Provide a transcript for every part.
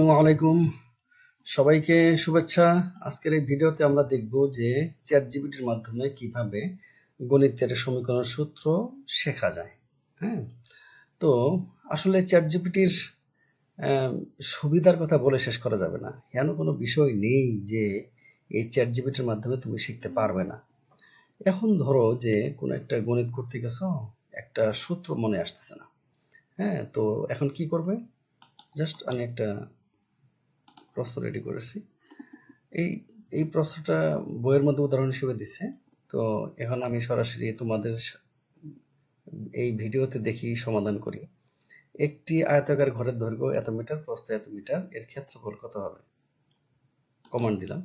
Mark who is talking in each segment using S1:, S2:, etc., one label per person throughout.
S1: আসসালামু আলাইকুম, সবাইকে শুভেচ্ছা। আজকের এই ভিডিওতে আমরা দেখব যে চ্যাটজিপিটির মাধ্যমে কিভাবে গণিতের সমীকরণ সূত্র শেখা যায়। হ্যাঁ, তো আসলে চ্যাটজিপিটির সুবিধার কথা বলে শেষ করা যাবে না। এমন কোনো বিষয় নেই যে এই চ্যাটজিপিটির মাধ্যমে তুমি শিখতে পারবে না। এখন ধরো যে কোনো একটা গণিত করতে গেছো, একটা সূত্র মনে আসতেছে না। হ্যাঁ, তো এখন কি করবে? জাস্ট আমি একটা প্রশ্ন রেডি করেছি। এই এই প্রশ্নটা বইয়ের মধ্যে উদাহরণ হিসেবে দিছে। তো এখন আমি সরাসরি তোমাদের এই ভিডিওতে দেখি সমাধান করি। একটি আয়তাকার ঘরের দৈর্ঘ্য এত মিটার, প্রস্থ এত মিটার, এর ক্ষেত্রফল কত হবে? কমান্ড দিলাম।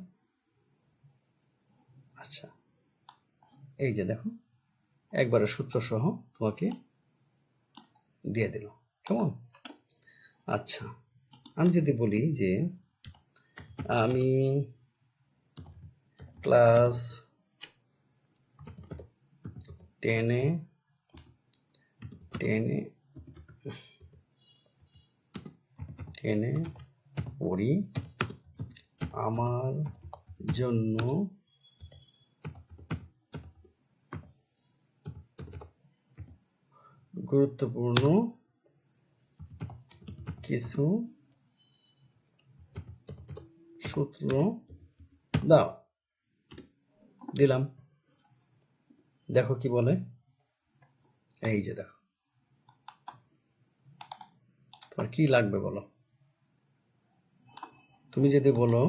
S1: আচ্ছা, এই যে দেখো, একবারে সূত্র সহ তোমাকে দিয়ে দিল। কেমন? আচ্ছা, আমি যদি বলি যে আমি ক্লাস 10-এ পড়ি, আমার জন্য গুরুত্বপূর্ণ কিছু সূত্র দাও। দিলাম, দেখো কি বলে। এই যে দেখো, তোমার কি লাগবে বলো? তুমি যদি বলো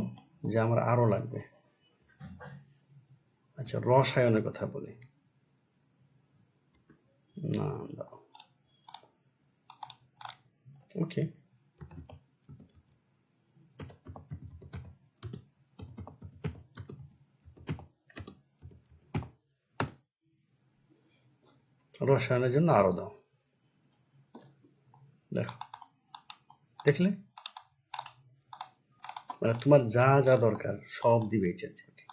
S1: যে আমার আরো লাগবে, আচ্ছা রসায়নের কথা বলি, না দাও, ওকে। রসায়নের জন্য আরো দাও। দেখো, দেখলে, মানে তোমার যা যা দরকার সব দিবে চ্যাটজিপিটি।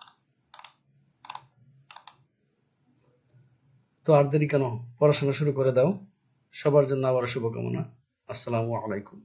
S1: তো আর দেরি কেন, পড়াশোনা শুরু করে দাও। সবার জন্য আবার শুভকামনা। আসসালামু আলাইকুম।